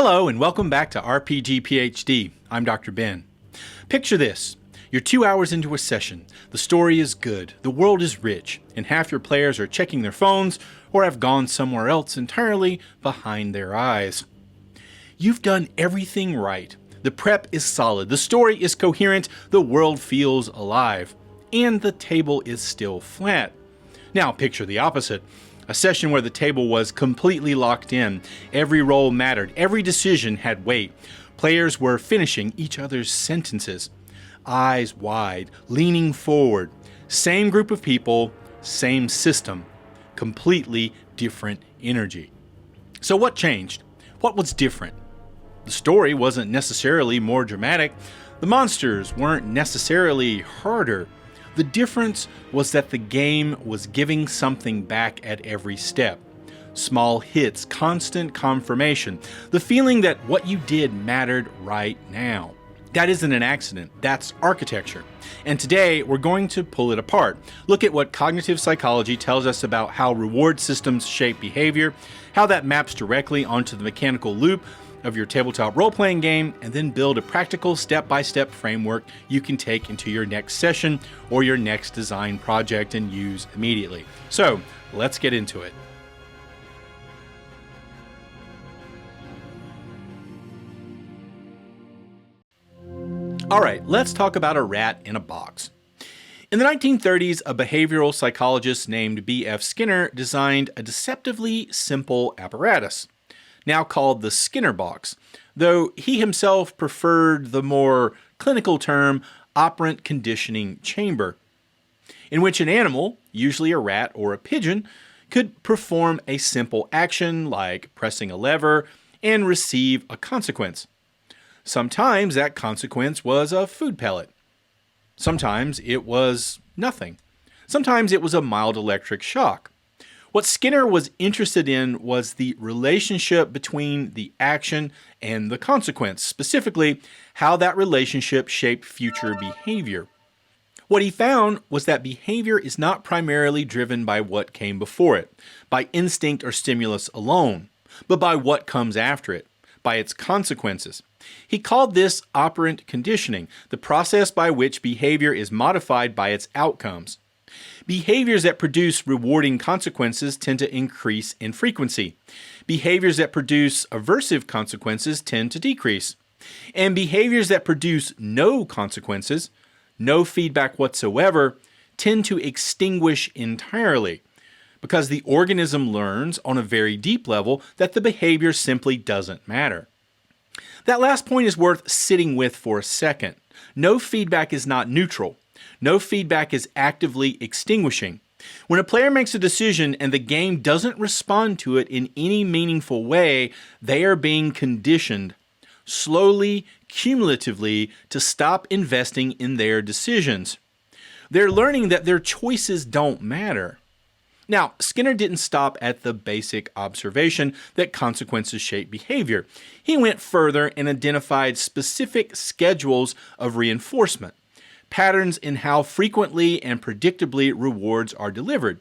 Hello and welcome back to RPG PhD. I'm Dr. Ben. Picture this. You're 2 hours into a session. The story is good, the world is rich, and half your players are checking their phones or have gone somewhere else entirely behind their eyes. You've done everything right. The prep is solid, the story is coherent, the world feels alive, and the table is still flat. Now picture the opposite. A session where the table was completely locked in. Every roll mattered. Every decision had weight. Players were finishing each other's sentences. Eyes wide, leaning forward. Same group of people, same system. Completely different energy. So what changed? What was different? The story wasn't necessarily more dramatic. The monsters weren't necessarily harder. The difference was that the game was giving something back at every step. Small hits, constant confirmation, the feeling that what you did mattered right now. That isn't an accident, that's architecture. And today we're going to pull it apart. Look at what cognitive psychology tells us about how reward systems shape behavior, how that maps directly onto the mechanical loop of your tabletop role-playing game, and then build a practical step-by-step framework you can take into your next session or your next design project and use immediately. So let's get into it. All right, let's talk about a rat in a box. In the 1930s, a behavioral psychologist named B.F. Skinner designed a deceptively simple apparatus, now called the Skinner box, though he himself preferred the more clinical term operant conditioning chamber, in which an animal, usually a rat or a pigeon, could perform a simple action like pressing a lever and receive a consequence. Sometimes that consequence was a food pellet. Sometimes it was nothing. Sometimes it was a mild electric shock. What Skinner was interested in was the relationship between the action and the consequence, specifically how that relationship shaped future behavior. What he found was that behavior is not primarily driven by what came before it, by instinct or stimulus alone, but by what comes after it, by its consequences. He called this operant conditioning, the process by which behavior is modified by its outcomes. Behaviors that produce rewarding consequences tend to increase in frequency. Behaviors that produce aversive consequences tend to decrease. And behaviors that produce no consequences, no feedback whatsoever, tend to extinguish entirely, because the organism learns on a very deep level that the behavior simply doesn't matter. That last point is worth sitting with for a second. No feedback is not neutral. No feedback is actively extinguishing. When a player makes a decision and the game doesn't respond to it in any meaningful way, they are being conditioned, slowly, cumulatively, to stop investing in their decisions. They're learning that their choices don't matter. Now, Skinner didn't stop at the basic observation that consequences shape behavior. He went further and identified specific schedules of reinforcement, patterns in how frequently and predictably rewards are delivered,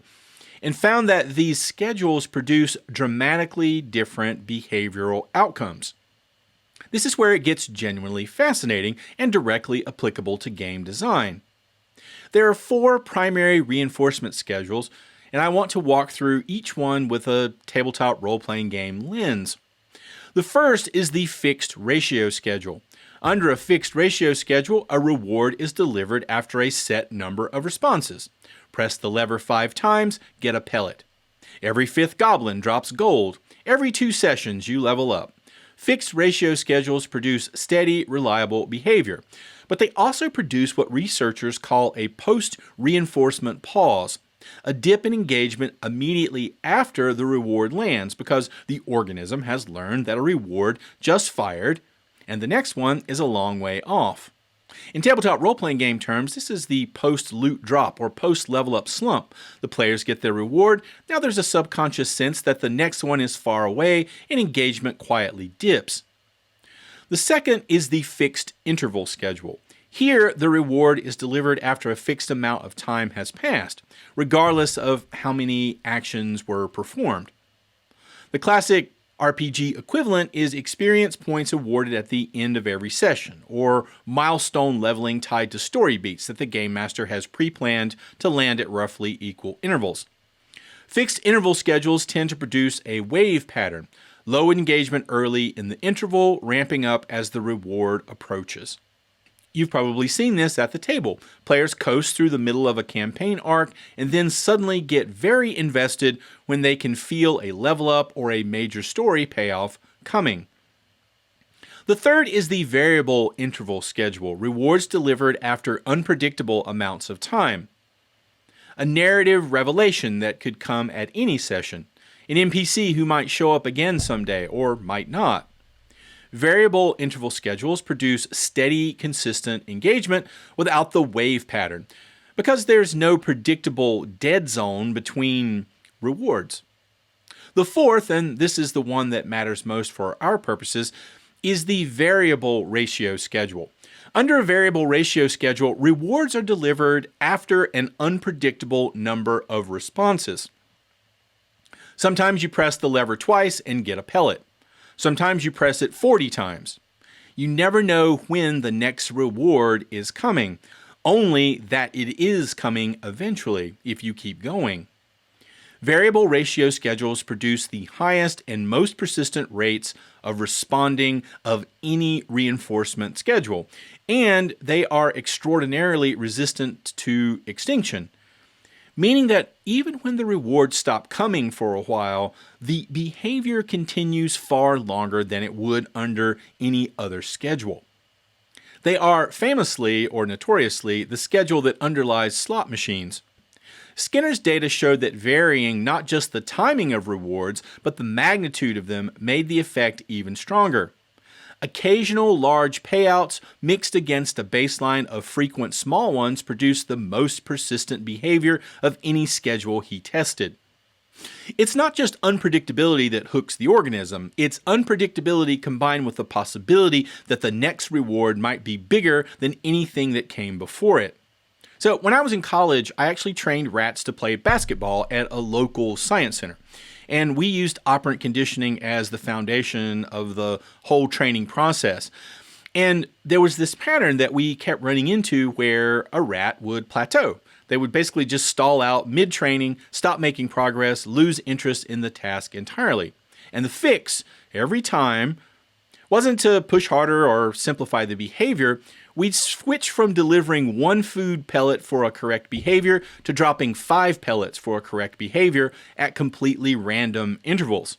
and found that these schedules produce dramatically different behavioral outcomes. This is where it gets genuinely fascinating and directly applicable to game design. There are 4 primary reinforcement schedules, and I want to walk through each one with a tabletop role-playing game lens. The first is the fixed ratio schedule. Under a fixed ratio schedule, a reward is delivered after a set number of responses. Press the lever 5 times, get a pellet. Every 5th goblin drops gold. Every 2 sessions, you level up. Fixed ratio schedules produce steady, reliable behavior, but they also produce what researchers call a post-reinforcement pause, a dip in engagement immediately after the reward lands because the organism has learned that a reward just fired and the next one is a long way off. In tabletop role-playing game terms, this is the post-loot drop or post-level up slump. The players get their reward, now there's a subconscious sense that the next one is far away and engagement quietly dips. The second is the fixed interval schedule. Here, the reward is delivered after a fixed amount of time has passed, regardless of how many actions were performed. The classic RPG equivalent is experience points awarded at the end of every session, or milestone leveling tied to story beats that the game master has pre-planned to land at roughly equal intervals. Fixed interval schedules tend to produce a wave pattern, low engagement early in the interval, ramping up as the reward approaches. You've probably seen this at the table. Players coast through the middle of a campaign arc and then suddenly get very invested when they can feel a level up or a major story payoff coming. The third is the variable interval schedule, rewards delivered after unpredictable amounts of time. A narrative revelation that could come at any session. An NPC who might show up again someday or might not. Variable interval schedules produce steady, consistent engagement without the wave pattern, because there's no predictable dead zone between rewards. The fourth, and this is the one that matters most for our purposes, is the variable ratio schedule. Under a variable ratio schedule, rewards are delivered after an unpredictable number of responses. Sometimes you press the lever twice and get a pellet. Sometimes you press it 40 times. You never know when the next reward is coming, only that it is coming eventually if you keep going. Variable ratio schedules produce the highest and most persistent rates of responding of any reinforcement schedule, and they are extraordinarily resistant to extinction, meaning that even when the rewards stop coming for a while, the behavior continues far longer than it would under any other schedule. They are famously or notoriously the schedule that underlies slot machines. Skinner's data showed that varying not just the timing of rewards, but the magnitude of them made the effect even stronger. Occasional large payouts mixed against a baseline of frequent small ones produced the most persistent behavior of any schedule he tested. It's not just unpredictability that hooks the organism, it's unpredictability combined with the possibility that the next reward might be bigger than anything that came before it. So when I was in college, I actually trained rats to play basketball at a local science center. And we used operant conditioning as the foundation of the whole training process. And there was this pattern that we kept running into where a rat would plateau. They would basically just stall out mid-training, stop making progress, lose interest in the task entirely. And the fix, every time, wasn't to push harder or simplify the behavior. We'd switch from delivering 1 food pellet for a correct behavior to dropping 5 pellets for a correct behavior at completely random intervals.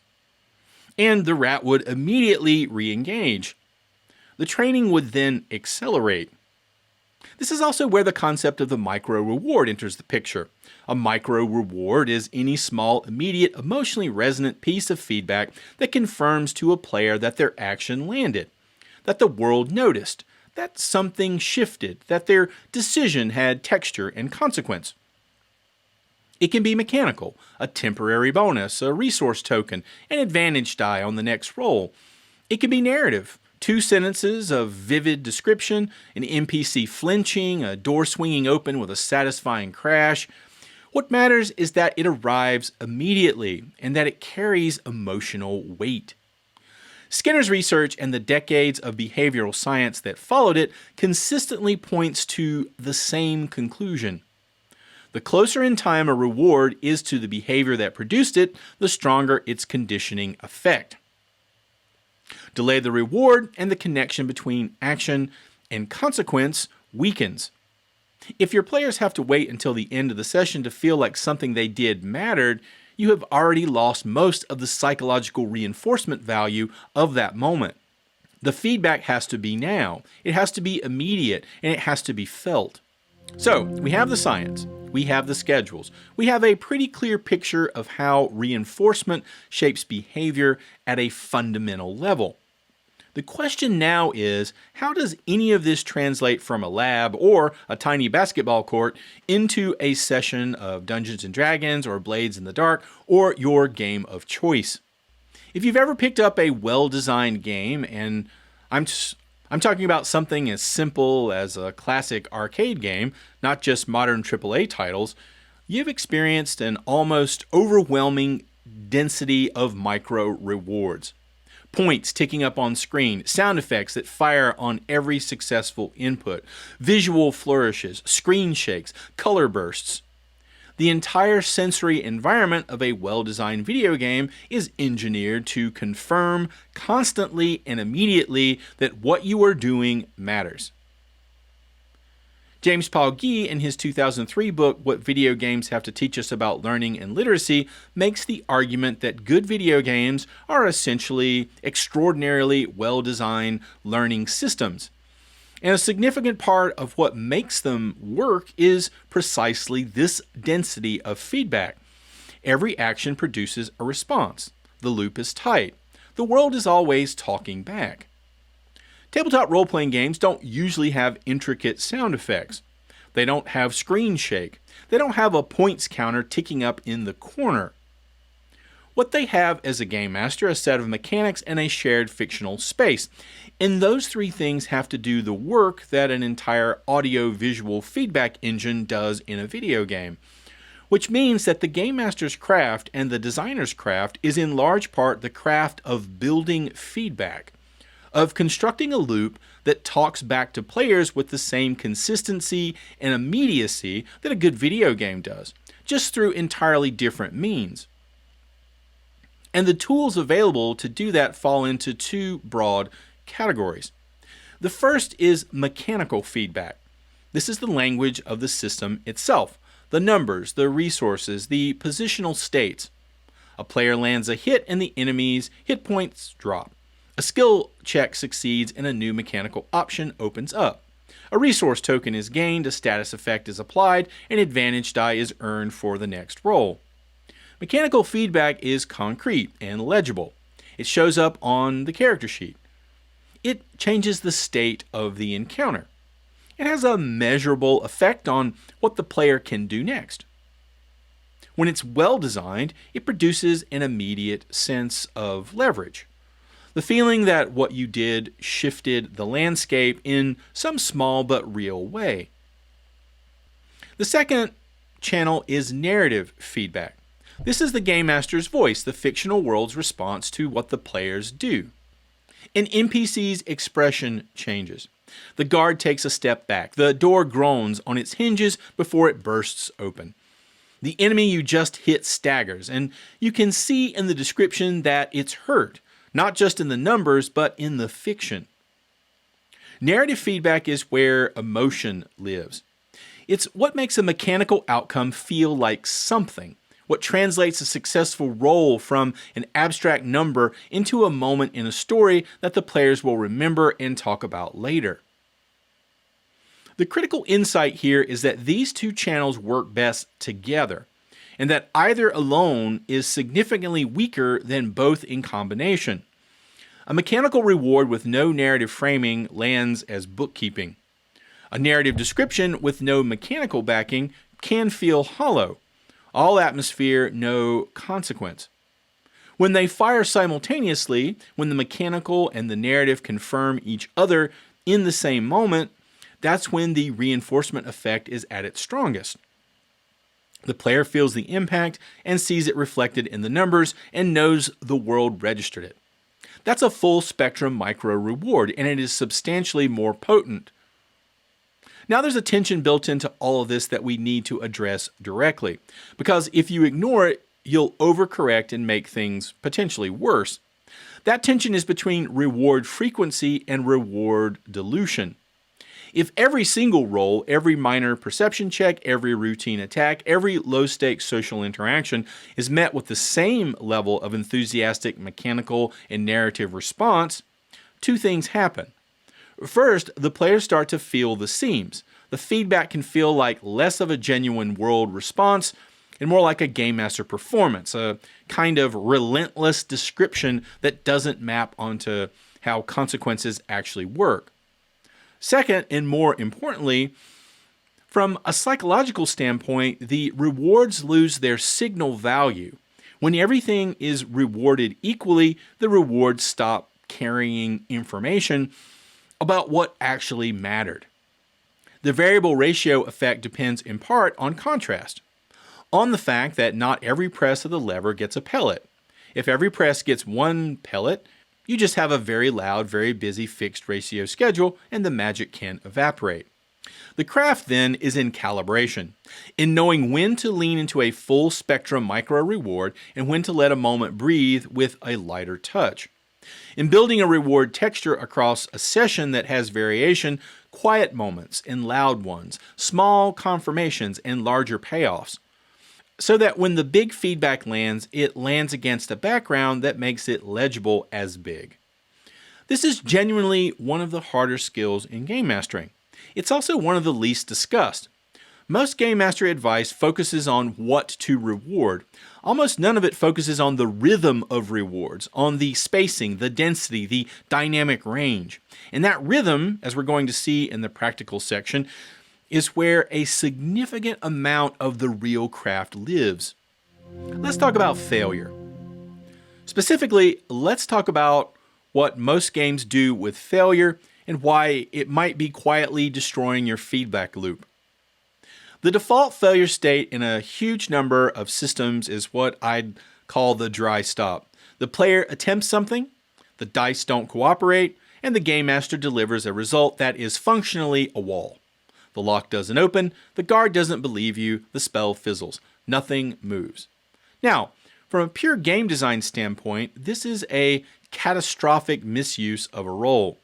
And the rat would immediately re-engage. The training would then accelerate. This is also where the concept of the micro-reward enters the picture. A micro-reward is any small, immediate, emotionally resonant piece of feedback that confirms to a player that their action landed, that the world noticed, that something shifted, that their decision had texture and consequence. It can be mechanical, a temporary bonus, a resource token, an advantage die on the next roll. It can be narrative, 2 sentences of vivid description, an NPC flinching, a door swinging open with a satisfying crash. What matters is that it arrives immediately and that it carries emotional weight. Skinner's research and the decades of behavioral science that followed it consistently points to the same conclusion. The closer in time a reward is to the behavior that produced it, the stronger its conditioning effect. Delay the reward and the connection between action and consequence weakens. If your players have to wait until the end of the session to feel like something they did mattered, you have already lost most of the psychological reinforcement value of that moment. The feedback has to be now, it has to be immediate, and it has to be felt. So, we have the science, we have the schedules, we have a pretty clear picture of how reinforcement shapes behavior at a fundamental level. The question now is, how does any of this translate from a lab or a tiny basketball court into a session of Dungeons & Dragons or Blades in the Dark or your game of choice? If you've ever picked up a well-designed game, and I'm talking about something as simple as a classic arcade game, not just modern AAA titles, you've experienced an almost overwhelming density of micro rewards. Points ticking up on screen, sound effects that fire on every successful input, visual flourishes, screen shakes, color bursts. The entire sensory environment of a well-designed video game is engineered to confirm constantly and immediately that what you are doing matters. James Paul Gee, in his 2003 book, What Video Games Have to Teach Us About Learning and Literacy, makes the argument that good video games are essentially extraordinarily well-designed learning systems. And a significant part of what makes them work is precisely this density of feedback. Every action produces a response. The loop is tight. The world is always talking back. Tabletop role-playing games don't usually have intricate sound effects. They don't have screen shake. They don't have a points counter ticking up in the corner. What they have as a game master, a set of mechanics, and a shared fictional space. And those three things have to do the work that an entire audio-visual feedback engine does in a video game. Which means that the game master's craft and the designer's craft is in large part the craft of building feedback, of constructing a loop that talks back to players with the same consistency and immediacy that a good video game does, just through entirely different means. And the tools available to do that fall into two broad categories. The first is mechanical feedback. This is the language of the system itself, the numbers, the resources, the positional states. A player lands a hit and the enemy's hit points drop. A skill check succeeds and a new mechanical option opens up. A resource token is gained, a status effect is applied, an advantage die is earned for the next roll. Mechanical feedback is concrete and legible. It shows up on the character sheet. It changes the state of the encounter. It has a measurable effect on what the player can do next. When it's well designed, it produces an immediate sense of leverage. The feeling that what you did shifted the landscape in some small but real way. The second channel is narrative feedback. This is the game master's voice, the fictional world's response to what the players do. An NPC's expression changes. The guard takes a step back. The door groans on its hinges before it bursts open. The enemy you just hit staggers, and you can see in the description that it's hurt, not just in the numbers, but in the fiction. Narrative feedback is where emotion lives. It's what makes a mechanical outcome feel like something. What translates a successful roll from an abstract number into a moment in a story that the players will remember and talk about later. The critical insight here is that these two channels work best together, and that either alone is significantly weaker than both in combination. A mechanical reward with no narrative framing lands as bookkeeping. A narrative description with no mechanical backing can feel hollow. All atmosphere, no consequence. When they fire simultaneously, when the mechanical and the narrative confirm each other in the same moment, that's when the reinforcement effect is at its strongest. The player feels the impact and sees it reflected in the numbers and knows the world registered it. That's a full spectrum micro reward, and it is substantially more potent. Now there's a tension built into all of this that we need to address directly, because if you ignore it, you'll overcorrect and make things potentially worse. That tension is between reward frequency and reward dilution. If every single roll, every minor perception check, every routine attack, every low-stakes social interaction is met with the same level of enthusiastic mechanical and narrative response, two things happen. First, the players start to feel the seams. The feedback can feel like less of a genuine world response and more like a game master performance, a kind of relentless description that doesn't map onto how consequences actually work. Second, and more importantly, from a psychological standpoint, the rewards lose their signal value. When everything is rewarded equally, the rewards stop carrying information about what actually mattered. The variable ratio effect depends in part on contrast. on the fact that not every press of the lever gets a pellet. If every press gets one pellet, you just have a very loud, very busy fixed ratio schedule, and the magic can evaporate. The craft then is in calibration, in knowing when to lean into a full spectrum micro reward and when to let a moment breathe with a lighter touch. In building a reward texture across a session that has variation, quiet moments and loud ones, small confirmations and larger payoffs, so that when the big feedback lands, it lands against a background that makes it legible as big. This is genuinely one of the harder skills in game mastering. It's also one of the least discussed. Most game mastery advice focuses on what to reward. Almost none of it focuses on the rhythm of rewards, on the spacing, the density, the dynamic range. And that rhythm, as we're going to see in the practical section, is where a significant amount of the real craft lives. Let's talk about failure. Specifically, let's talk about what most games do with failure and why it might be quietly destroying your feedback loop. The default failure state in a huge number of systems is what I'd call the dry stop. The player attempts something, the dice don't cooperate, and the game master delivers a result that is functionally a wall. The lock doesn't open, the guard doesn't believe you, the spell fizzles. Nothing moves. Now, from a pure game design standpoint, this is a catastrophic misuse of a role.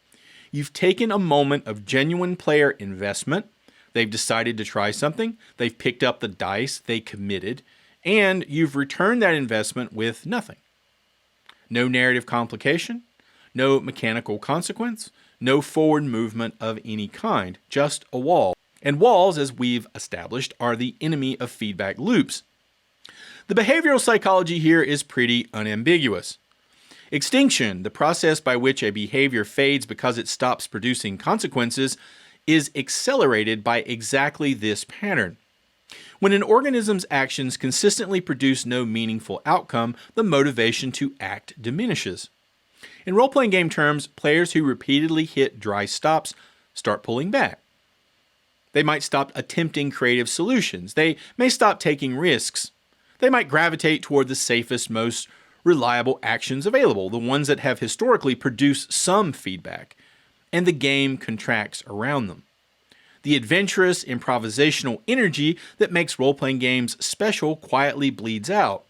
You've taken a moment of genuine player investment. They've decided to try something, they've picked up the dice, they committed, and you've returned that investment with nothing. No narrative complication, no mechanical consequence, no forward movement of any kind, just a wall. And walls, as we've established, are the enemy of feedback loops. The behavioral psychology here is pretty unambiguous. Extinction, the process by which a behavior fades because it stops producing consequences, is accelerated by exactly this pattern. When an organism's actions consistently produce no meaningful outcome, the motivation to act diminishes. In role-playing game terms, players who repeatedly hit dry stops start pulling back. They might stop attempting creative solutions. They may stop taking risks. They might gravitate toward the safest, most reliable actions available, the ones that have historically produced some feedback, and the game contracts around them. The adventurous, improvisational energy that makes role-playing games special quietly bleeds out.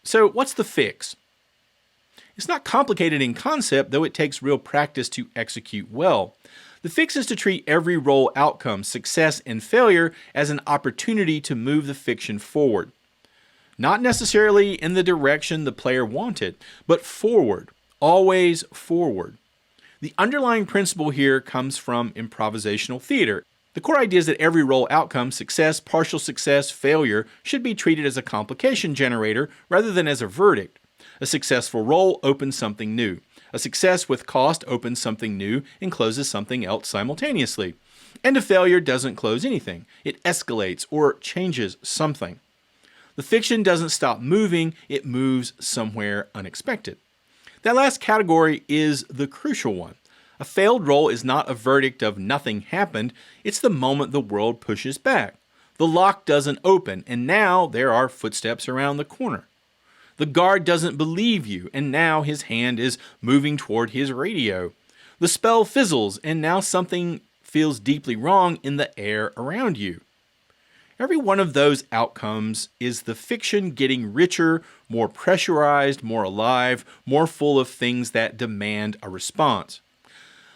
So what's the fix? It's not complicated in concept, though it takes real practice to execute well. The fix is to treat every role outcome, success and failure, as an opportunity to move the fiction forward. Not necessarily in the direction the player wanted, but forward, always forward. The underlying principle here comes from improvisational theater. The core idea is that every role outcome, success, partial success, failure, should be treated as a complication generator rather than as a verdict. A successful roll opens something new. A success with cost opens something new and closes something else simultaneously. And a failure doesn't close anything. It escalates or changes something. The fiction doesn't stop moving, it moves somewhere unexpected. That last category is the crucial one. A failed roll is not a verdict of nothing happened, it's the moment the world pushes back. The lock doesn't open, and now there are footsteps around the corner. The guard doesn't believe you, and now his hand is moving toward his radio. The spell fizzles, and now something feels deeply wrong in the air around you. Every one of those outcomes is the fiction getting richer, more pressurized, more alive, more full of things that demand a response.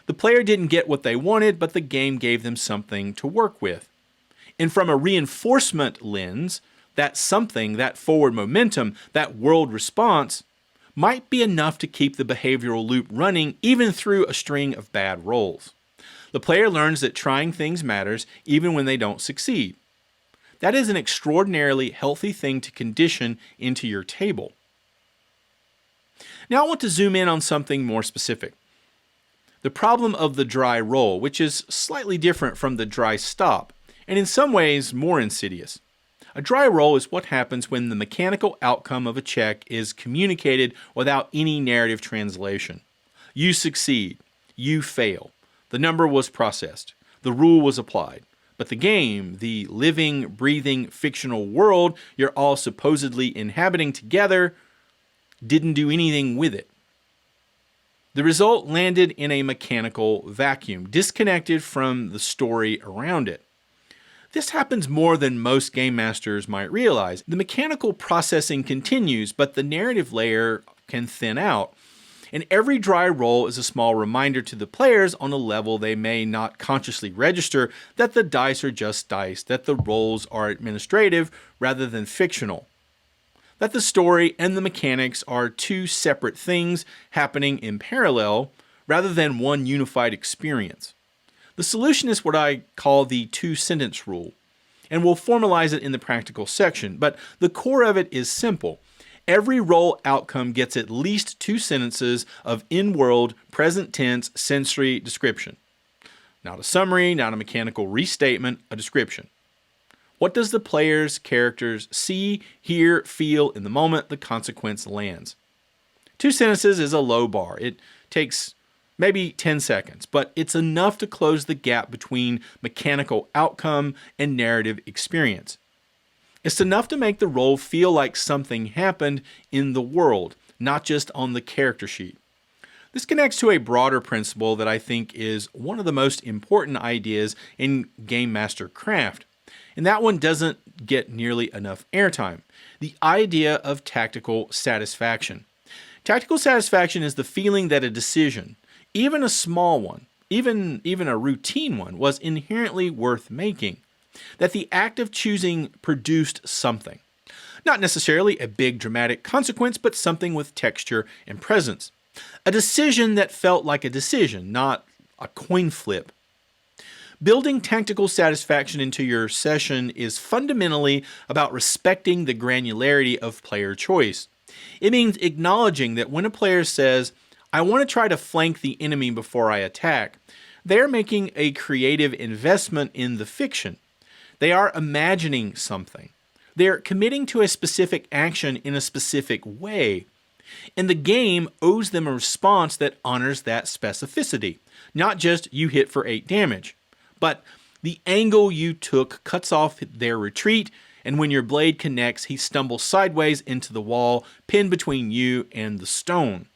The player didn't get what they wanted, but the game gave them something to work with. And from a reinforcement lens, that something, that forward momentum, that world response, might be enough to keep the behavioral loop running even through a string of bad rolls. The player learns that trying things matters even when they don't succeed. That is an extraordinarily healthy thing to condition into your table. Now I want to zoom in on something more specific. The problem of the dry roll, which is slightly different from the dry stop, and in some ways more insidious. A dry roll is what happens when the mechanical outcome of a check is communicated without any narrative translation. You succeed. You fail. The number was processed. The rule was applied. But the game, the living, breathing, fictional world you're all supposedly inhabiting together, didn't do anything with it. The result landed in a mechanical vacuum, disconnected from the story around it. This happens more than most game masters might realize. The mechanical processing continues, but the narrative layer can thin out. And every dry roll is a small reminder to the players on a level they may not consciously register that the dice are just dice, that the rolls are administrative rather than fictional, that the story and the mechanics are two separate things happening in parallel rather than one unified experience. The solution is what I call the two-sentence rule, and we'll formalize it in the practical section, but the core of it is simple. Every roll outcome gets at least 2 sentences of in-world, present tense, sensory description. Not a summary, not a mechanical restatement, a description. What does the player's characters see, hear, feel in the moment the consequence lands? 2 sentences is a low bar. It takes maybe 10 seconds, but it's enough to close the gap between mechanical outcome and narrative experience. It's enough to make the roll feel like something happened in the world, not just on the character sheet. This connects to a broader principle that I think is one of the most important ideas in game master craft, and that one doesn't get nearly enough airtime: the idea of tactical satisfaction. Tactical satisfaction is the feeling that a decision, even a small one, even a routine one, was inherently worth making. That the act of choosing produced something. Not necessarily a big dramatic consequence, but something with texture and presence. A decision that felt like a decision, not a coin flip. Building tactical satisfaction into your session is fundamentally about respecting the granularity of player choice. It means acknowledging that when a player says, "I want to try to flank the enemy before I attack," they're making a creative investment in the fiction. They are imagining something. They're committing to a specific action in a specific way. And the game owes them a response that honors that specificity. Not just you hit for 8 damage, but the angle you took cuts off their retreat, and when your blade connects, he stumbles sideways into the wall, pinned between you and the stone.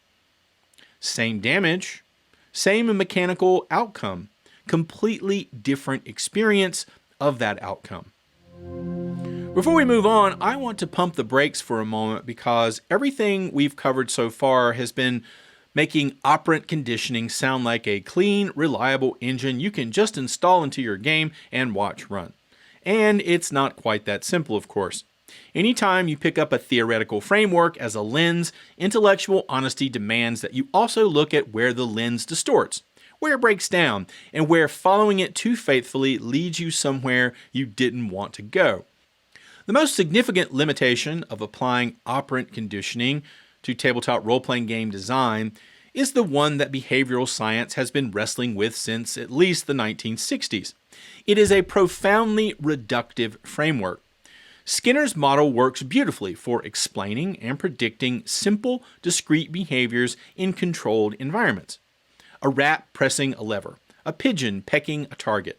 Same damage, same mechanical outcome, completely different experience of that outcome. Before we move on, I want to pump the brakes for a moment because everything we've covered so far has been making operant conditioning sound like a clean, reliable engine you can just install into your game and watch run. And it's not quite that simple, of course. Anytime you pick up a theoretical framework as a lens, intellectual honesty demands that you also look at where the lens distorts, where it breaks down, and where following it too faithfully leads you somewhere you didn't want to go. The most significant limitation of applying operant conditioning to tabletop role-playing game design is the one that behavioral science has been wrestling with since at least the 1960s. It is a profoundly reductive framework. Skinner's model works beautifully for explaining and predicting simple, discrete behaviors in controlled environments. A rat pressing a lever, a pigeon pecking a target.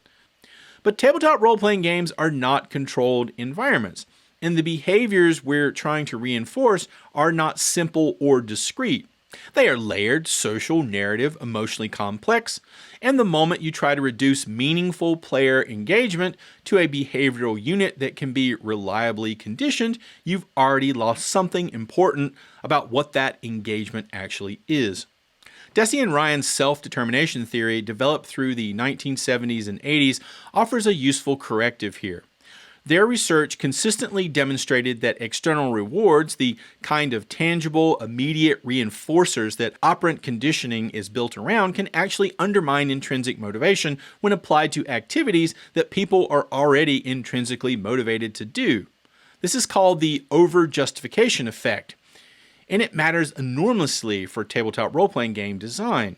But tabletop role-playing games are not controlled environments, and the behaviors we're trying to reinforce are not simple or discrete. They are layered, social, narrative, emotionally complex, and the moment you try to reduce meaningful player engagement to a behavioral unit that can be reliably conditioned, you've already lost something important about what that engagement actually is. Deci and Ryan's self-determination theory, developed through the 1970s and 80s, offers a useful corrective here. Their research consistently demonstrated that external rewards, the kind of tangible, immediate reinforcers that operant conditioning is built around, can actually undermine intrinsic motivation when applied to activities that people are already intrinsically motivated to do. This is called the overjustification effect, and it matters enormously for tabletop role-playing game design.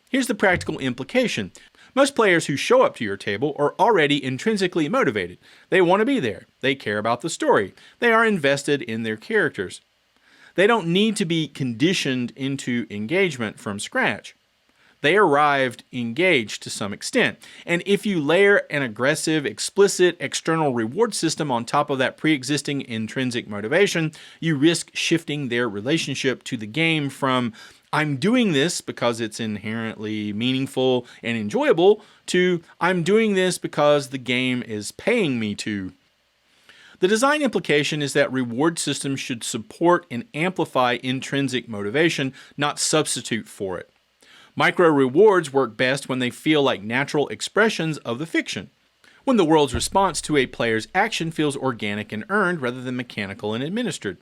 Here's the practical implication. Most players who show up to your table are already intrinsically motivated. They want to be there. They care about the story. They are invested in their characters. They don't need to be conditioned into engagement from scratch. they arrived engaged to some extent. And if you layer an aggressive, explicit external reward system on top of that pre-existing intrinsic motivation, you risk shifting their relationship to the game from I'm doing this because it's inherently meaningful and enjoyable to I'm doing this because the game is paying me to. The design implication is that reward systems should support and amplify intrinsic motivation, not substitute for it. Micro rewards work best when they feel like natural expressions of the fiction, when the world's response to a player's action feels organic and earned rather than mechanical and administered.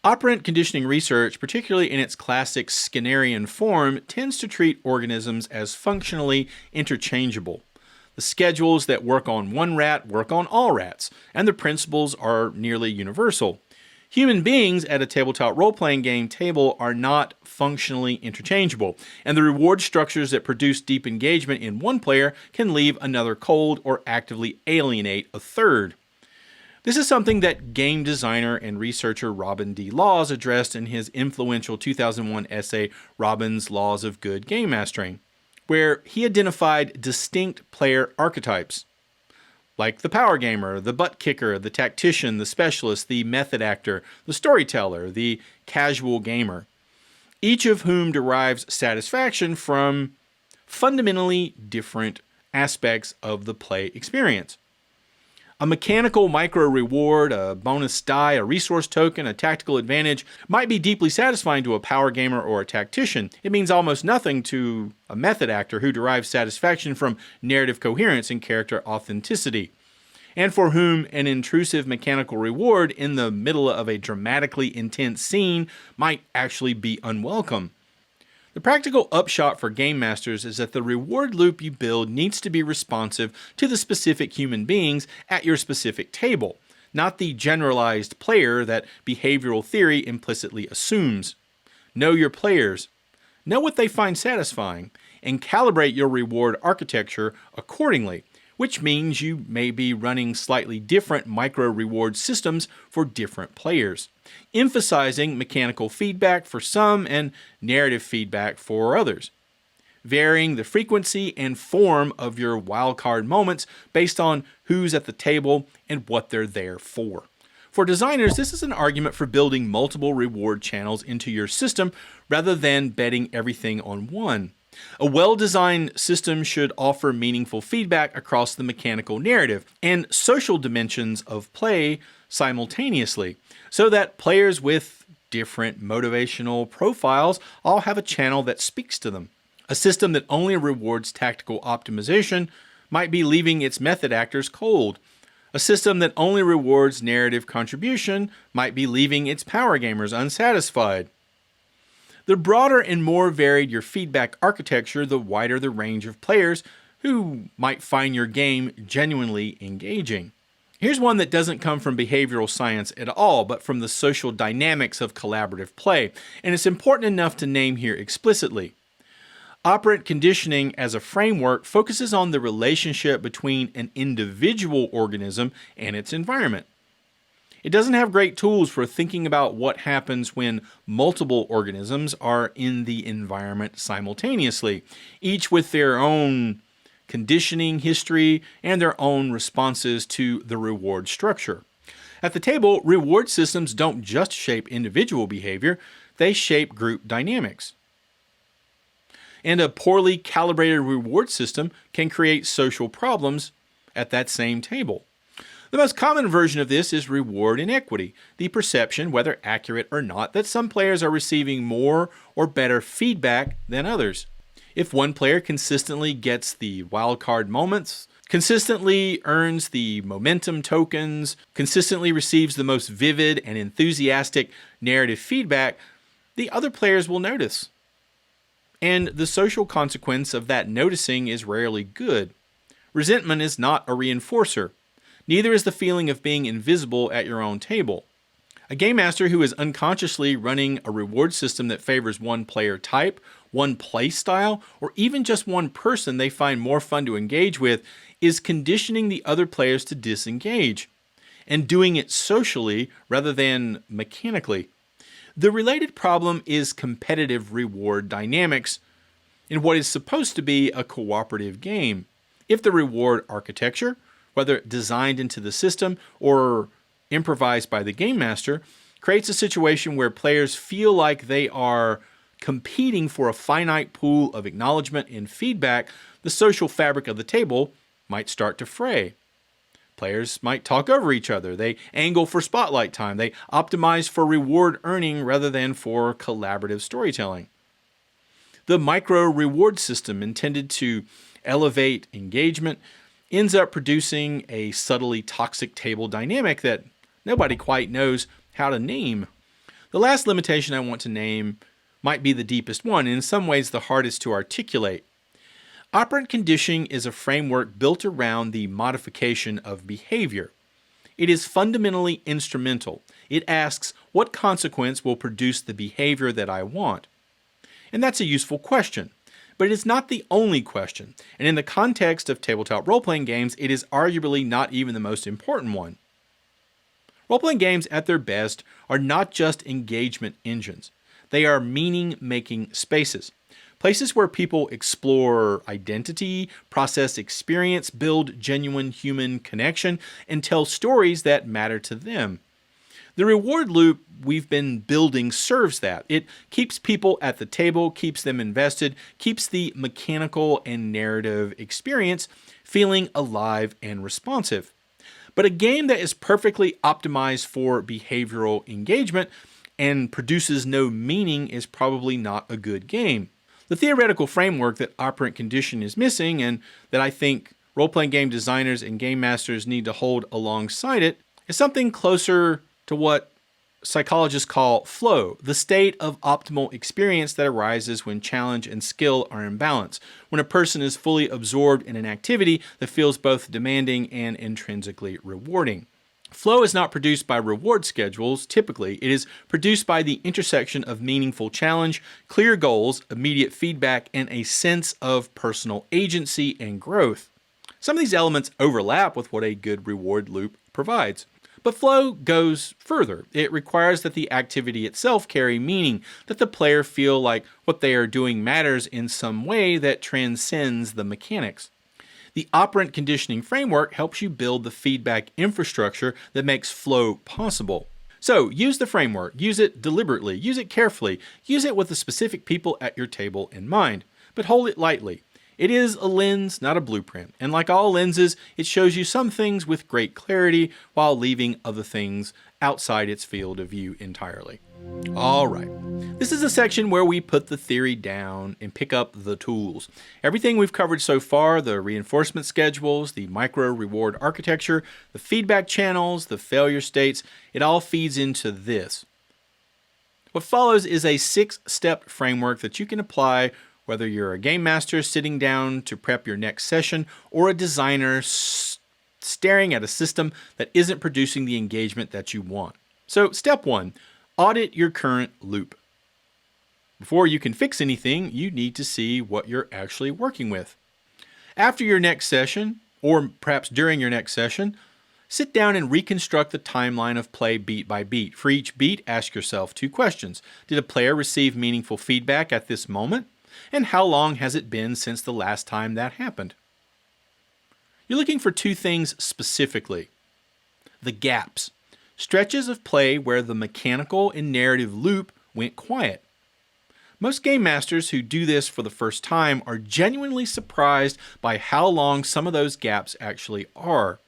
Operant conditioning research, particularly in its classic Skinnerian form, tends to treat organisms as functionally interchangeable. The schedules that work on one rat work on all rats, and the principles are nearly universal. Human beings at a tabletop role-playing game table are not functionally interchangeable, and the reward structures that produce deep engagement in one player can leave another cold or actively alienate a third. This is something that game designer and researcher Robin D. Laws addressed in his influential 2001 essay, Robin's Laws of Good Gamemastering, where he identified distinct player archetypes, like the power gamer, the butt kicker, the tactician, the specialist, the method actor, the storyteller, the casual gamer, each of whom derives satisfaction from fundamentally different aspects of the play experience. A mechanical micro reward, a bonus die, a resource token, a tactical advantage might be deeply satisfying to a power gamer or a tactician. It means almost nothing to a method actor who derives satisfaction from narrative coherence and character authenticity, and for whom an intrusive mechanical reward in the middle of a dramatically intense scene might actually be unwelcome. The practical upshot for game masters is that the reward loop you build needs to be responsive to the specific human beings at your specific table, not the generalized player that behavioral theory implicitly assumes. Know your players, know what they find satisfying, and calibrate your reward architecture accordingly, which means you may be running slightly different micro-reward systems for different players, emphasizing mechanical feedback for some and narrative feedback for others, varying the frequency and form of your wildcard moments based on who's at the table and what they're there for. For designers, this is an argument for building multiple reward channels into your system rather than betting everything on one. A well-designed system should offer meaningful feedback across the mechanical narrative and social dimensions of play simultaneously, so that players with different motivational profiles all have a channel that speaks to them. A system that only rewards tactical optimization might be leaving its method actors cold. A system that only rewards narrative contribution might be leaving its power gamers unsatisfied. The broader and more varied your feedback architecture, the wider the range of players who might find your game genuinely engaging. Here's one that doesn't come from behavioral science at all, but from the social dynamics of collaborative play, and it's important enough to name here explicitly. Operant conditioning as a framework focuses on the relationship between an individual organism and its environment. It doesn't have great tools for thinking about what happens when multiple organisms are in the environment simultaneously, each with their own conditioning history and their own responses to the reward structure. At the table, reward systems don't just shape individual behavior, they shape group dynamics. And a poorly calibrated reward system can create social problems at that same table. The most common version of this is reward inequity, the perception, whether accurate or not, that some players are receiving more or better feedback than others. If one player consistently gets the wildcard moments, consistently earns the momentum tokens, consistently receives the most vivid and enthusiastic narrative feedback, the other players will notice. And the social consequence of that noticing is rarely good. Resentment is not a reinforcer. Neither is the feeling of being invisible at your own table. A game master who is unconsciously running a reward system that favors one player type, one play style, or even just one person they find more fun to engage with is conditioning the other players to disengage, and doing it socially rather than mechanically. The related problem is competitive reward dynamics, in what is supposed to be a cooperative game. If the reward architecture, whether designed into the system or improvised by the game master, creates a situation where players feel like they are competing for a finite pool of acknowledgement and feedback, the social fabric of the table might start to fray. Players might talk over each other. They angle for spotlight time. They optimize for reward earning rather than for collaborative storytelling. The micro reward system intended to elevate engagement ends up producing a subtly toxic table dynamic that nobody quite knows how to name. The last limitation I want to name might be the deepest one, and in some ways the hardest to articulate. Operant conditioning is a framework built around the modification of behavior. It is fundamentally instrumental. It asks, what consequence will produce the behavior that I want? And that's a useful question, but it is not the only question, and in the context of tabletop role-playing games, it is arguably not even the most important one. Role-playing games at their best are not just engagement engines. They are meaning-making spaces. Places where people explore identity, process experience, build genuine human connection, and tell stories that matter to them. The reward loop we've been building serves that. It keeps people at the table, keeps them invested, keeps the mechanical and narrative experience feeling alive and responsive. But a game that is perfectly optimized for behavioral engagement and produces no meaning is probably not a good game. The theoretical framework that operant condition is missing, and that I think role-playing game designers and game masters need to hold alongside it, is something closer to what psychologists call flow, the state of optimal experience that arises when challenge and skill are in balance, when a person is fully absorbed in an activity that feels both demanding and intrinsically rewarding. Flow is not produced by reward schedules, typically. It is produced by the intersection of meaningful challenge, clear goals, immediate feedback, and a sense of personal agency and growth. Some of these elements overlap with what a good reward loop provides. But flow goes further. It requires that the activity itself carry meaning, that the player feel like what they are doing matters in some way that transcends the mechanics. The operant conditioning framework helps you build the feedback infrastructure that makes flow possible. So use the framework, use it deliberately, use it carefully, use it with the specific people at your table in mind, but hold it lightly. It is a lens, not a blueprint, and like all lenses, it shows you some things with great clarity while leaving other things outside its field of view entirely. All right, this is a section where we put the theory down and pick up the tools. Everything we've covered so far, the reinforcement schedules, the micro reward architecture, the feedback channels, the failure states, it all feeds into this. What follows is a 6-step framework that you can apply whether you're a game master sitting down to prep your next session or a designer staring at a system that isn't producing the engagement that you want. So step 1, audit your current loop. Before you can fix anything, you need to see what you're actually working with. After your next session, or perhaps during your next session, sit down and reconstruct the timeline of play beat by beat. For each beat, ask yourself 2 questions. Did a player receive meaningful feedback at this moment? And how long has it been since the last time that happened? You're looking for 2 things specifically. The gaps. Stretches of play where the mechanical and narrative loop went quiet. Most game masters who do this for the first time are genuinely surprised by how long some of those gaps actually are.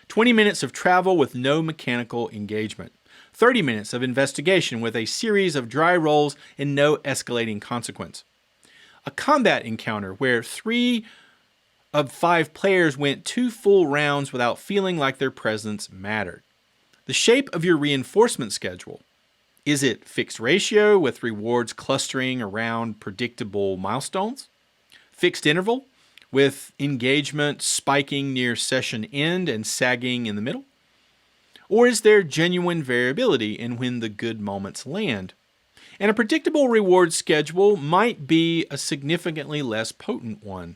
20 minutes of travel with no mechanical engagement. 30 minutes of investigation with a series of dry rolls and no escalating consequence. A combat encounter where 3 of 5 players went 2 full rounds without feeling like their presence mattered. The shape of your reinforcement schedule. Is it fixed ratio with rewards clustering around predictable milestones? Fixed interval with engagement spiking near session end and sagging in the middle? Or is there genuine variability in when the good moments land? And a predictable reward schedule might be a significantly less potent one.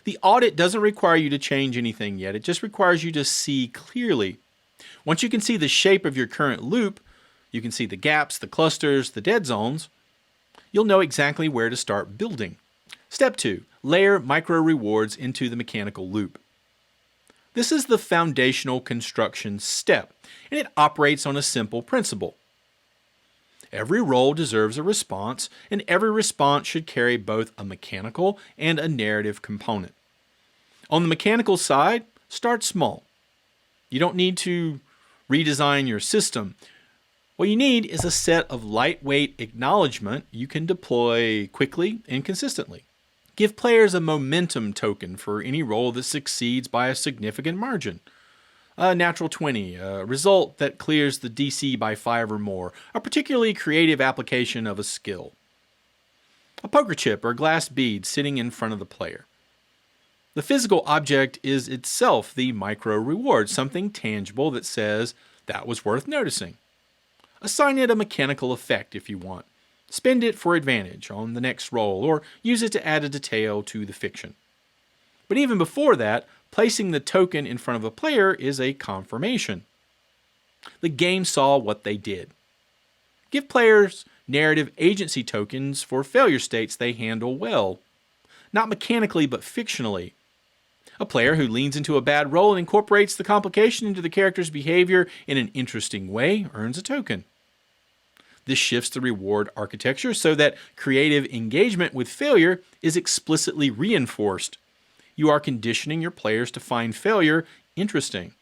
The audit doesn't require you to change anything yet. It just requires you to see clearly. Once you can see the shape of your current loop, you can see the gaps, the clusters, the dead zones, you'll know exactly where to start building. Step 2. Layer micro rewards into the mechanical loop. This is the foundational construction step, and it operates on a simple principle. Every roll deserves a response, and every response should carry both a mechanical and a narrative component. On the mechanical side, start small. You don't need to redesign your system. What you need is a set of lightweight acknowledgement you can deploy quickly and consistently. Give players a momentum token for any roll that succeeds by a significant margin. A natural 20, a result that clears the DC by 5 or more, a particularly creative application of a skill. A poker chip or glass bead sitting in front of the player. The physical object is itself the micro reward, something tangible that says that was worth noticing. Assign it a mechanical effect if you want. Spend it for advantage on the next roll, or use it to add a detail to the fiction. But even before that, placing the token in front of a player is a confirmation. The game saw what they did. Give players narrative agency tokens for failure states they handle well. Not mechanically, but fictionally. A player who leans into a bad roll and incorporates the complication into the character's behavior in an interesting way earns a token. This shifts the reward architecture so that creative engagement with failure is explicitly reinforced. You are conditioning your players to find failure interesting.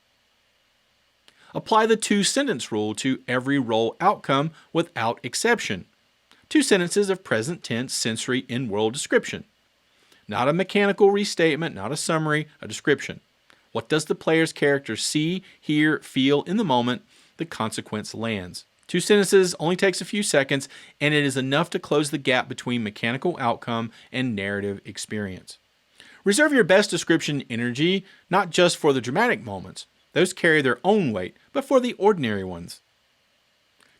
Apply the 2-sentence rule to every roll outcome without exception. 2 sentences of present tense sensory in-world description. Not a mechanical restatement, not a summary, a description. What does the player's character see, hear, feel in the moment the consequence lands? 2 sentences only takes a few seconds, and it is enough to close the gap between mechanical outcome and narrative experience. Reserve your best description energy not just for the dramatic moments. Those carry their own weight, but for the ordinary ones.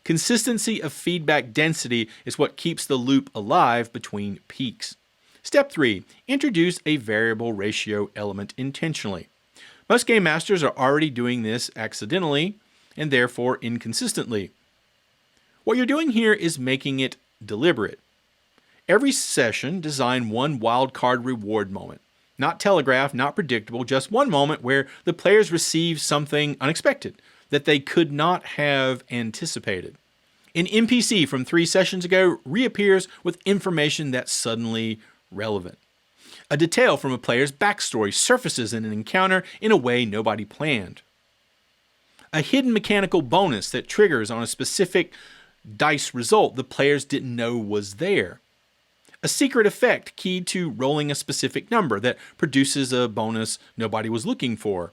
Consistency of feedback density is what keeps the loop alive between peaks. Step 3. Introduce a variable ratio element intentionally. Most game masters are already doing this accidentally and therefore inconsistently. What you're doing here is making it deliberate. Every session, design one wildcard reward moment. Not telegraphed, not predictable, just one moment where the players receive something unexpected that they could not have anticipated. An NPC from 3 sessions ago reappears with information that's suddenly relevant. A detail from a player's backstory surfaces in an encounter in a way nobody planned. A hidden mechanical bonus that triggers on a specific dice result the players didn't know was there. A secret effect keyed to rolling a specific number that produces a bonus nobody was looking for.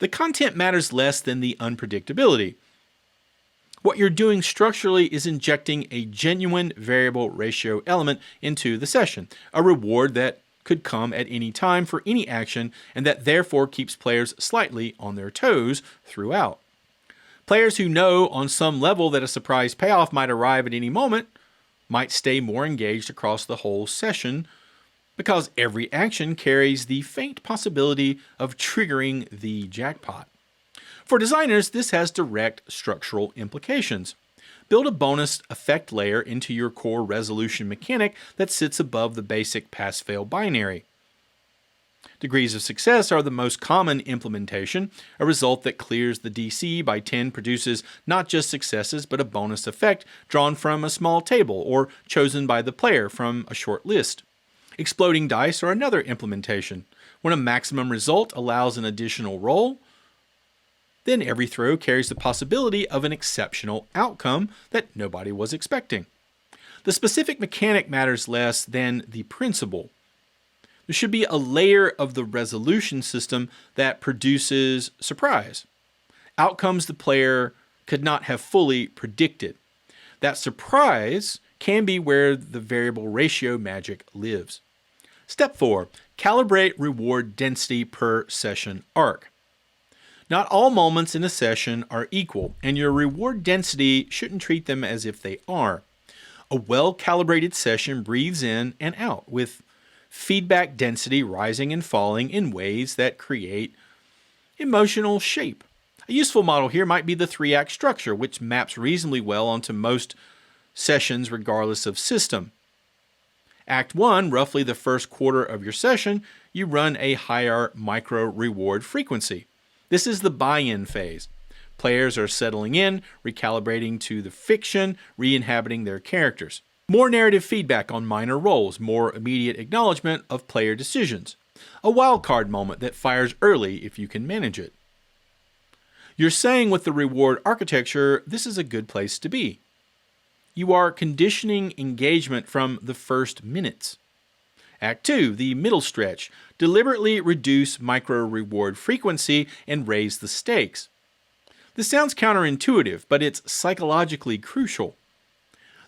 The content matters less than the unpredictability. What you're doing structurally is injecting a genuine variable ratio element into the session, a reward that could come at any time for any action and that therefore keeps players slightly on their toes throughout. Players who know on some level that a surprise payoff might arrive at any moment might stay more engaged across the whole session because every action carries the faint possibility of triggering the jackpot. For designers, this has direct structural implications. Build a bonus effect layer into your core resolution mechanic that sits above the basic pass-fail binary. Degrees of success are the most common implementation. A result that clears the DC by 10 produces not just successes, but a bonus effect drawn from a small table or chosen by the player from a short list. Exploding dice are another implementation. When a maximum result allows an additional roll, then every throw carries the possibility of an exceptional outcome that nobody was expecting. The specific mechanic matters less than the principle. There should be a layer of the resolution system that produces surprise. Outcomes the player could not have fully predicted. That surprise can be where the variable ratio magic lives. Step 4. Calibrate reward density per session arc. Not all moments in a session are equal, and your reward density shouldn't treat them as if they are. A well-calibrated session breathes in and out, with feedback density rising and falling in ways that create emotional shape. A useful model here might be the 3-act structure, which maps reasonably well onto most sessions regardless of system. Act 1, roughly the first quarter of your session, you run a higher micro reward frequency. This is the buy-in phase. Players are settling in, recalibrating to the fiction, re-inhabiting their characters. More narrative feedback on minor roles, more immediate acknowledgement of player decisions. A wildcard moment that fires early if you can manage it. You're saying with the reward architecture, this is a good place to be. You are conditioning engagement from the first minutes. Act 2, the middle stretch. Deliberately reduce micro reward frequency and raise the stakes. This sounds counterintuitive, but it's psychologically crucial.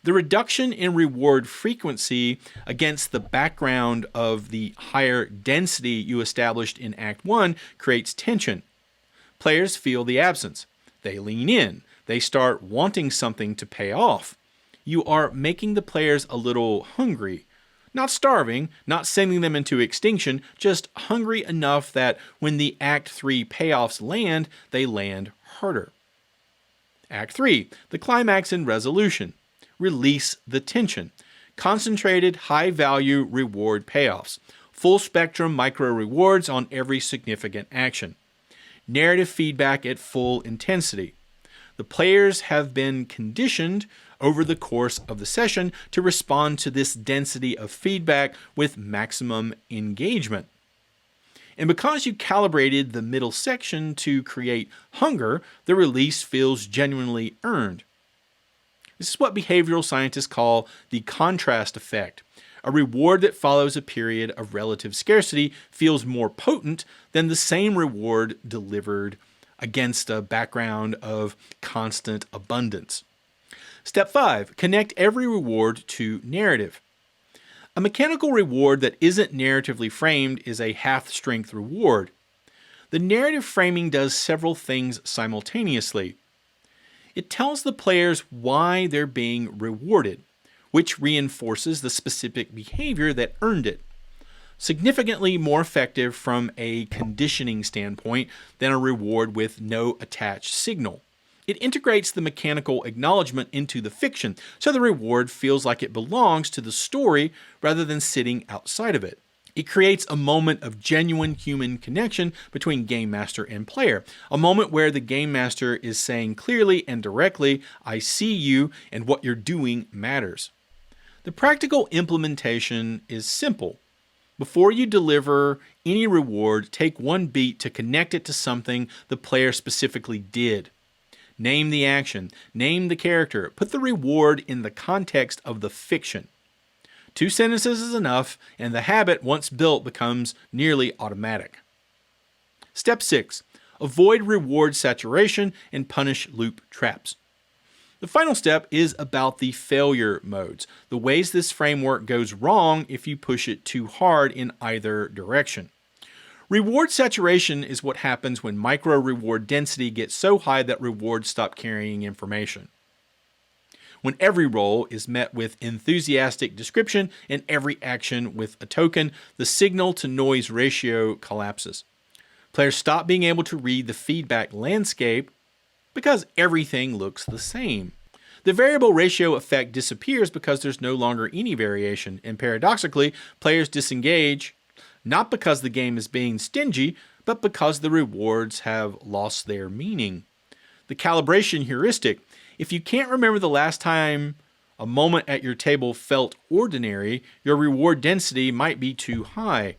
The reduction in reward frequency against the background of the higher density you established in Act 1 creates tension. Players feel the absence. They lean in. They start wanting something to pay off. You are making the players a little hungry. Not starving, not sending them into extinction, just hungry enough that when the Act 3 payoffs land, they land harder. Act 3, the climax and resolution. Release the tension. Concentrated, high-value reward payoffs. Full spectrum micro rewards on every significant action. Narrative feedback at full intensity. The players have been conditioned over the course of the session to respond to this density of feedback with maximum engagement. And because you calibrated the middle section to create hunger, the release feels genuinely earned. This is what behavioral scientists call the contrast effect. A reward that follows a period of relative scarcity feels more potent than the same reward delivered against a background of constant abundance. Step 5, connect every reward to narrative. A mechanical reward that isn't narratively framed is a half-strength reward. The narrative framing does several things simultaneously. It tells the players why they're being rewarded, which reinforces the specific behavior that earned it. Significantly more effective from a conditioning standpoint than a reward with no attached signal. It integrates the mechanical acknowledgement into the fiction, so the reward feels like it belongs to the story rather than sitting outside of it. It creates a moment of genuine human connection between game master and player, a moment where the game master is saying clearly and directly, "I see you and what you're doing matters." The practical implementation is simple. Before you deliver any reward, take one beat to connect it to something the player specifically did. Name the action, name the character, put the reward in the context of the fiction. 2 sentences is enough, and the habit, once built, becomes nearly automatic. Step 6. Avoid reward saturation and punish loop traps. The final step is about the failure modes, the ways this framework goes wrong if you push it too hard in either direction. Reward saturation is what happens when micro reward density gets so high that rewards stop carrying information. When every role is met with enthusiastic description and every action with a token, the signal to noise ratio collapses. Players stop being able to read the feedback landscape because everything looks the same. The variable ratio effect disappears because there's no longer any variation, and paradoxically, players disengage not because the game is being stingy, but because the rewards have lost their meaning. The calibration heuristic: if you can't remember the last time a moment at your table felt ordinary, your reward density might be too high.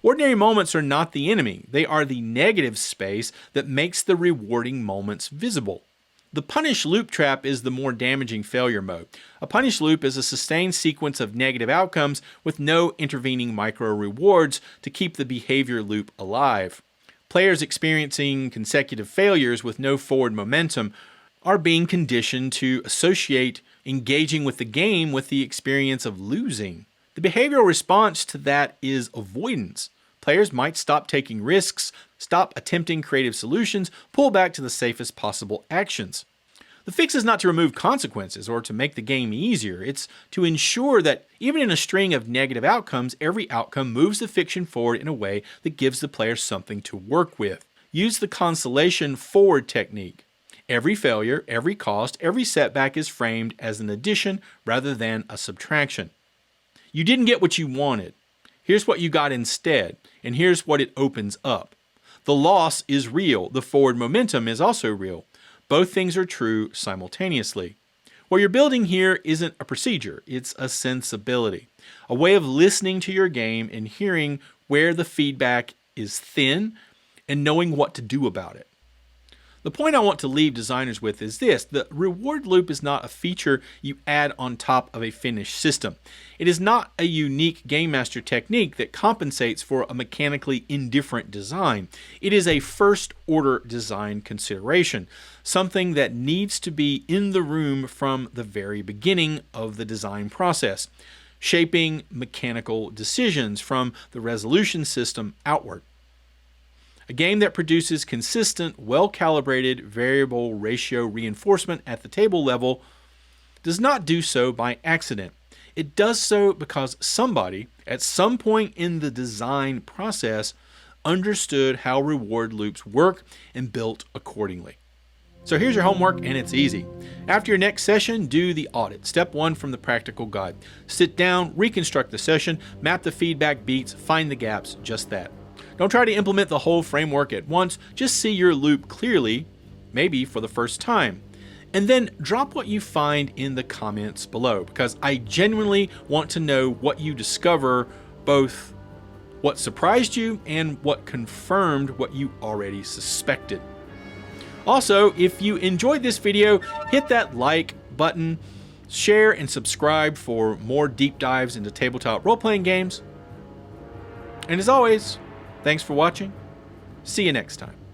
Ordinary moments are not the enemy. They are the negative space that makes the rewarding moments visible. The punish loop trap is the more damaging failure mode. A punish loop is a sustained sequence of negative outcomes with no intervening micro rewards to keep the behavior loop alive. Players experiencing consecutive failures with no forward momentum are being conditioned to associate engaging with the game with the experience of losing. The behavioral response to that is avoidance. Players might stop taking risks, stop attempting creative solutions, pull back to the safest possible actions. The fix is not to remove consequences or to make the game easier. It's to ensure that even in a string of negative outcomes, every outcome moves the fiction forward in a way that gives the player something to work with. Use the consolation forward technique. Every failure, every cost, every setback is framed as an addition rather than a subtraction. You didn't get what you wanted. Here's what you got instead, and here's what it opens up. The loss is real. The forward momentum is also real. Both things are true simultaneously. What you're building here isn't a procedure, it's a sensibility, a way of listening to your game and hearing where the feedback is thin and knowing what to do about it. The point I want to leave designers with is this: the reward loop is not a feature you add on top of a finished system. It is not a unique Game Master technique that compensates for a mechanically indifferent design. It is a first-order design consideration, something that needs to be in the room from the very beginning of the design process, shaping mechanical decisions from the resolution system outward. A game that produces consistent, well-calibrated variable ratio reinforcement at the table level does not do so by accident. It does so because somebody, at some point in the design process, understood how reward loops work and built accordingly. So here's your homework, and it's easy. After your next session, do the audit. Step 1 from the practical guide. Sit down, reconstruct the session, map the feedback beats, find the gaps, just that. Don't try to implement the whole framework at once. Just see your loop clearly, maybe for the first time. And then drop what you find in the comments below, because I genuinely want to know what you discover, both what surprised you and what confirmed what you already suspected. Also, if you enjoyed this video, hit that like button, share and subscribe for more deep dives into tabletop role-playing games. And as always, thanks for watching. See you next time.